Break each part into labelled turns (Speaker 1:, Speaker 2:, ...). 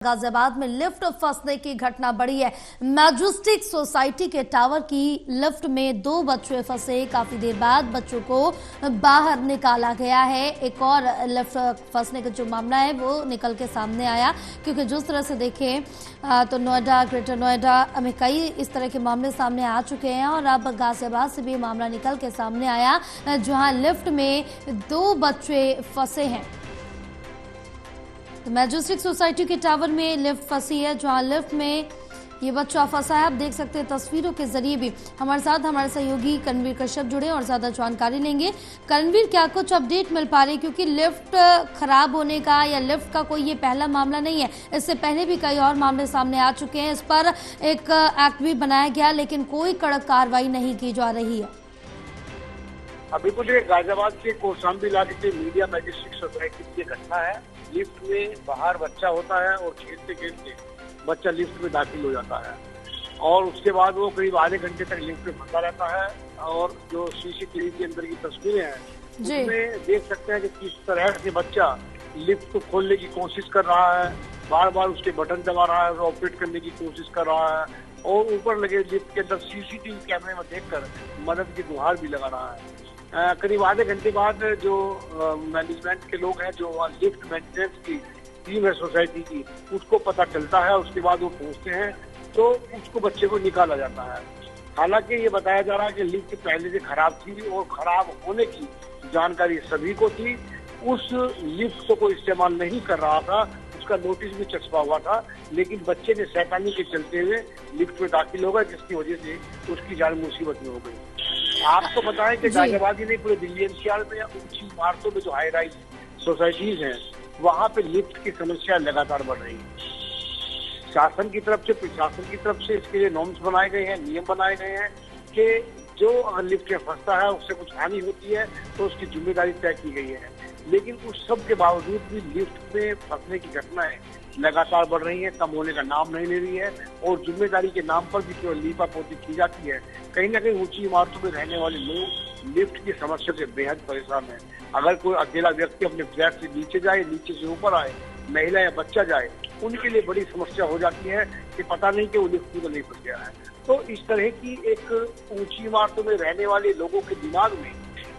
Speaker 1: गाजियाबाद में लिफ्ट फंसने की घटना बढ़ी है। मैजेस्टिक सोसाइटी के टावर की लिफ्ट में 2 बच्चे फंसे। काफी देर बाद बच्चों को बाहर निकाला गया है। एक और लिफ्ट फंसने का जो मामला है वो निकल के सामने आया, क्योंकि जिस तरह से देखें तो नोएडा, ग्रेटर नोएडा में कई इस तरह के मामले सामने आ चुके हैं और अब गाजियाबाद से भी मामला निकल के सामने आया, जहां लिफ्ट में 2 बच्चे फंसे हैं। तो मैजेस्टिक सोसाइटी के टावर में लिफ्ट फंसी है, जहां लिफ्ट में ये बच्चा फंसा है। आप देख सकते हैं तस्वीरों के जरिए भी हमारे साथ हमारे सहयोगी करणवीर कश्यप जुड़े और ज्यादा जानकारी लेंगे। करणवीर, क्या कुछ अपडेट मिल पा रही, क्योंकि लिफ्ट खराब होने का या लिफ्ट का कोई ये पहला मामला नहीं है, इससे पहले भी कई और मामले सामने आ चुके हैं। इस पर एक एक्ट भी बनाया गया, लेकिन कोई कड़क कार्रवाई नहीं की जा रही है।
Speaker 2: बिल्कुल, ये गाजियाबाद के कोशाम्बी इलाके के मीडिया मैजेस्टिक सोसाइटी की घटना है। लिफ्ट में बाहर बच्चा होता है और खेलते खेलते बच्चा लिफ्ट में दाखिल हो जाता है और उसके बाद वो करीब आधे घंटे तक लिफ्ट में फंसा रहता है। और जो सीसीटीवी के अंदर की तस्वीरें हैं उसमें देख सकते हैं कि किस तरह से बच्चा लिफ्ट को खोलने की कोशिश कर रहा है, बार बार उसके बटन दबा रहा है, ऑपरेट करने की कोशिश कर रहा है और ऊपर लगे लिफ्ट के अंदर सीसीटीवी कैमरे में देखकर मदद की गुहार भी लगा रहा है। करीब आधे घंटे बाद जो मैनेजमेंट के लोग हैं, जो लिफ्ट मेंटेनेंस की टीम है सोसाइटी की, उसको पता चलता है। उसके बाद वो पहुंचते हैं तो उसको बच्चे को निकाला जाता है। हालांकि ये बताया जा रहा है कि लिफ्ट पहले से खराब थी और खराब होने की जानकारी सभी को थी। उस लिफ्ट को कोई इस्तेमाल नहीं कर रहा था, उसका नोटिस भी चस्पा हुआ था, लेकिन बच्चे ने शैतानी के चलते हुए लिफ्ट में दाखिल हो गया, जिसकी वजह से उसकी जान मुसीबत में हो गई। आपको बताएं कि गाजियाबाद ही नहीं, पूरे दिल्ली एनसीआर में ऊंची इमारतों में जो हाई राइज सोसाइटीज हैं, वहां पे लिफ्ट की समस्या लगातार बढ़ रही है। शासन की तरफ से, प्रशासन की तरफ से इसके लिए नॉर्म्स बनाए गए हैं, नियम बनाए गए हैं कि जो अगर लिफ्ट में फंसता है, उससे कुछ हानि होती है तो उसकी जिम्मेदारी तय की गई है। लेकिन उस सब के बावजूद भी लिफ्ट में फंसने की घटनाएं लगातार बढ़ रही है, कम होने का नाम नहीं ले रही है और जिम्मेदारी के नाम पर भी केवल लीपापोती की जाती है। कहीं ना कहीं ऊंची इमारतों में रहने वाले लोग लिफ्ट की समस्या से बेहद परेशान है। अगर कोई अकेला व्यक्ति अपने फ्लैट से नीचे जाए, नीचे से ऊपर आए, महिला या बच्चा जाए, उनके लिए बड़ी समस्या हो जाती है कि पता नहीं कि वो लिफ्ट में नहीं फंस गया है। तो इस तरह की एक ऊंची इमारतों में रहने वाले लोगों के दिमाग में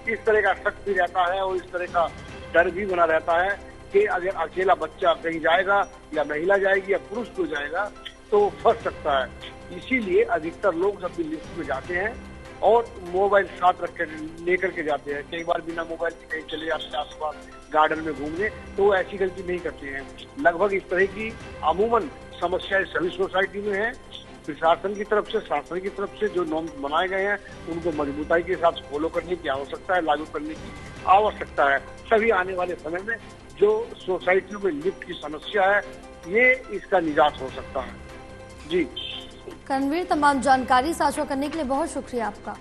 Speaker 2: इस तरह का शक भी रहता है और इस तरह का डर भी बना रहता है कि अगर अकेला बच्चा कहीं जाएगा या महिला जाएगी या पुरुष को जाएगा तो फंस सकता है। इसीलिए अधिकतर लोग जब भी लिफ्ट में जाते हैं और मोबाइल साथ रख कर लेकर के जाते हैं, कई बार बिना मोबाइल के कहीं चले जाते हैं आसपास गार्डन में घूमने, तो वो ऐसी गलती नहीं करते हैं। लगभग इस तरह की अमूमन समस्याएं सभी सोसाइटी में है। प्रशासन की तरफ से, शासन की तरफ से जो नॉर्म्स बनाए गए हैं उनको मजबूताई के साथ फॉलो करने की आवश्यकता है, लागू करने की आवश्यकता है। तभी आने वाले समय में जो सोसाइटियों में लिफ्ट की समस्या है, ये इसका निजात हो सकता है। जी
Speaker 1: करणवीर, तमाम जानकारी साझा करने के लिए बहुत शुक्रिया आपका।